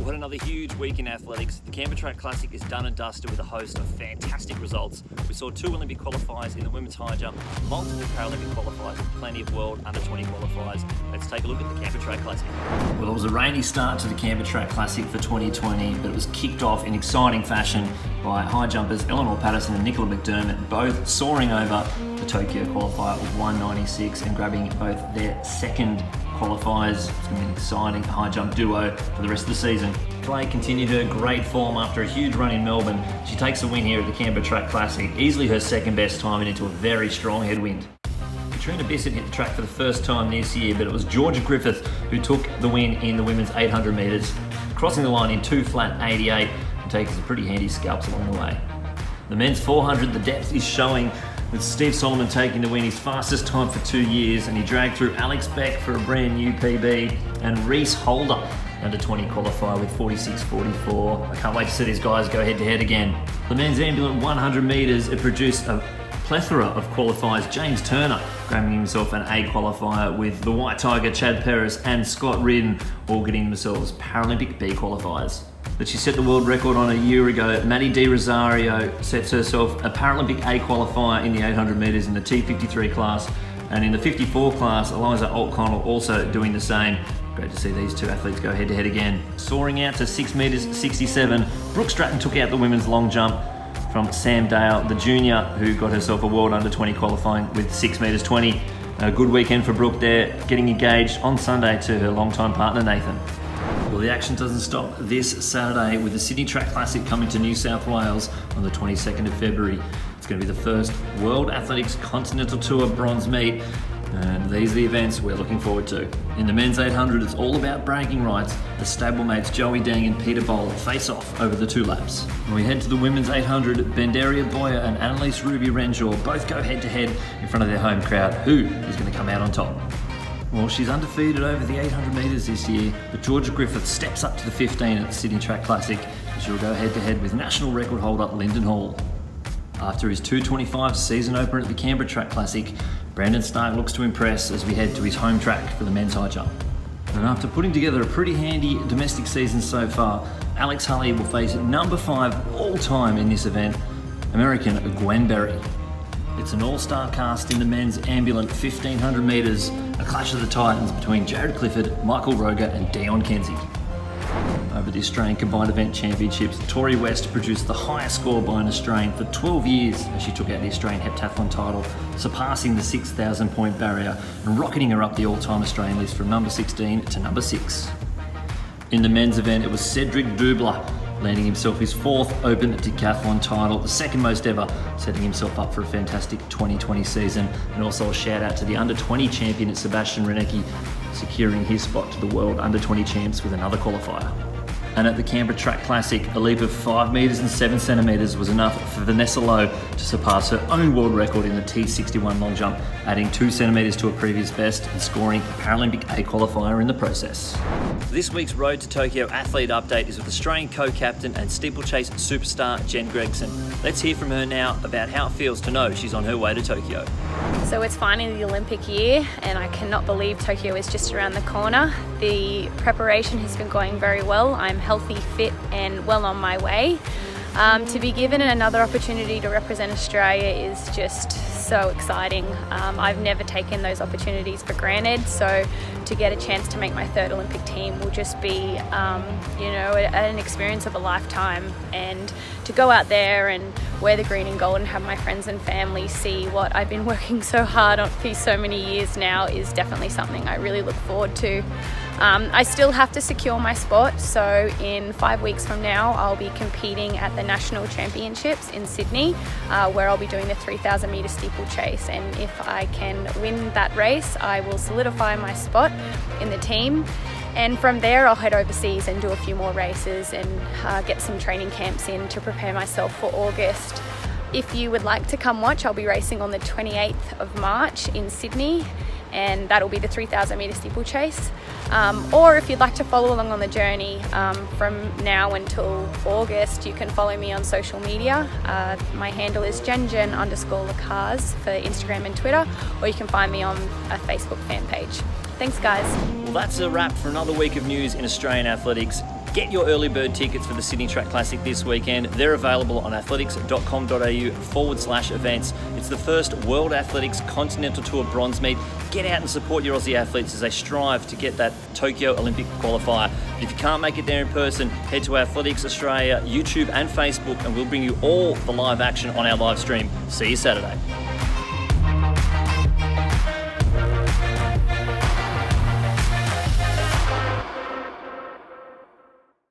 What another huge week in athletics. The Canberra Track Classic is done and dusted with a host of fantastic results. We saw 2 Olympic qualifiers in the women's high jump, multiple Paralympic qualifiers, and plenty of world under-20 qualifiers. Let's take a look at the Canberra Track Classic. Well, it was a rainy start to the Canberra Track Classic for 2020, but it was kicked off in exciting fashion by high jumpers Eleanor Patterson and Nicola McDermott, both soaring over the Tokyo qualifier of 196 and grabbing both their second qualifiers. It's going to be an exciting high jump duo for the rest of the season. Clay continued her great form after a huge run in Melbourne. She takes a win here at the Canberra Track Classic, easily her second best time and into a very strong headwind. Katrina Bissett hit the track for the first time this year, but it was Georgia Griffith who took the win in the women's 800 metres, crossing the line in 2:88 and taking some pretty handy scalps along the way. The men's 400, the depth is showing, with Steve Solomon taking the win, his fastest time for 2 years, and he dragged through Alex Beck for a brand new PB and Reese Holder, under 20 qualifier with 46.44. I can't wait to see these guys go head to head again. The men's ambulant 100 metres, it produced a plethora of qualifiers. James Turner grabbing himself an A qualifier, with the White Tiger, Chad Perris and Scott Ridden all getting themselves Paralympic B qualifiers. That she set the world record on a year ago. Maddie Di Rosario sets herself a Paralympic A qualifier in the 800 metres in the T53 class, and in the 54 class, Eliza O'Connell also doing the same. Great to see these two athletes go head to head again. Soaring out to 6 metres 67, Brooke Stratton took out the women's long jump from Sam Dale, the junior, who got herself a world under 20 qualifying with 6 metres 20. A good weekend for Brooke there, getting engaged on Sunday to her longtime partner Nathan. Well, the action doesn't stop this Saturday with the Sydney Track Classic coming to New South Wales on the 22nd of February. It's going to be the first World Athletics Continental Tour bronze meet, and these are the events we're looking forward to. In the men's 800, it's all about bragging rights. The stablemates Joey Dang and Peter Bowl face off over the 2 laps. When we head to the women's 800, Bendaria Boyer and Annalise Ruby Renshaw both go head to head in front of their home crowd. Who is going to come out on top? Well, she's undefeated over the 800 metres this year, but Georgia Griffith steps up to the 15 at the Sydney Track Classic, and she'll go head-to-head with national record holder Lyndon Hall. After his 2:25 season opener at the Canberra Track Classic, Brandon Stark looks to impress as we head to his home track for the men's high jump. And after putting together a pretty handy domestic season so far, Alex Hulley will face number 5 all-time in this event, American Gwen Berry. It's an all-star cast in the men's ambulant 1500 metres, a clash of the titans between Jared Clifford, Michael Roger and Dion Kenzie. Over the Australian Combined Event Championships, Tori West produced the highest score by an Australian for 12 years as she took out the Australian heptathlon title, surpassing the 6,000 point barrier and rocketing her up the all-time Australian list from number 16 to number 6. In the men's event, it was Cedric Dubler, landing himself his 4th Open Decathlon title, the second most ever, setting himself up for a fantastic 2020 season. And also a shout out to the under-20 champion Sebastian Renecki, securing his spot to the World Under-20 Champs with another qualifier. And at the Canberra Track Classic, a leap of 5 metres and 7 centimetres was enough for Vanessa Lowe to surpass her own world record in the T61 long jump, adding 2 centimetres to her previous best and scoring a Paralympic A qualifier in the process. This week's Road to Tokyo athlete update is with Australian co-captain and steeplechase superstar Jen Gregson. Let's hear from her now about how it feels to know she's on her way to Tokyo. So it's finally the Olympic year and I cannot believe Tokyo is just around the corner. The preparation has been going very well. I'm healthy, fit and well on my way. To be given another opportunity to represent Australia is just so exciting. I've never taken those opportunities for granted, so to get a chance to make my 3rd Olympic team will just be an experience of a lifetime, and to go out there and wear the green and gold and have my friends and family see what I've been working so hard on for so many years now is definitely something I really look forward to. I still have to secure my spot, so in 5 weeks from now I'll be competing at the National Championships in Sydney, where I'll be doing the 3,000 metre steeplechase, and if I can win that race I will solidify my spot in the team, and from there I'll head overseas and do a few more races and get some training camps in to prepare myself for August. If you would like to come watch, I'll be racing on the 28th of March in Sydney, and that'll be the 3,000 metre steeplechase. Or if you'd like to follow along on the journey from now until August, you can follow me on social media. My handle is jen_lacars for Instagram and Twitter, or you can find me on a Facebook fan page. Thanks guys. Well, that's a wrap for another week of news in Australian athletics. Get your early bird tickets for the Sydney Track Classic this weekend. They're available on athletics.com.au/events. It's the first World Athletics Continental Tour bronze meet. Get out and support your Aussie athletes as they strive to get that Tokyo Olympic qualifier. If you can't make it there in person, head to Athletics Australia, YouTube and Facebook, and we'll bring you all the live action on our live stream. See you Saturday.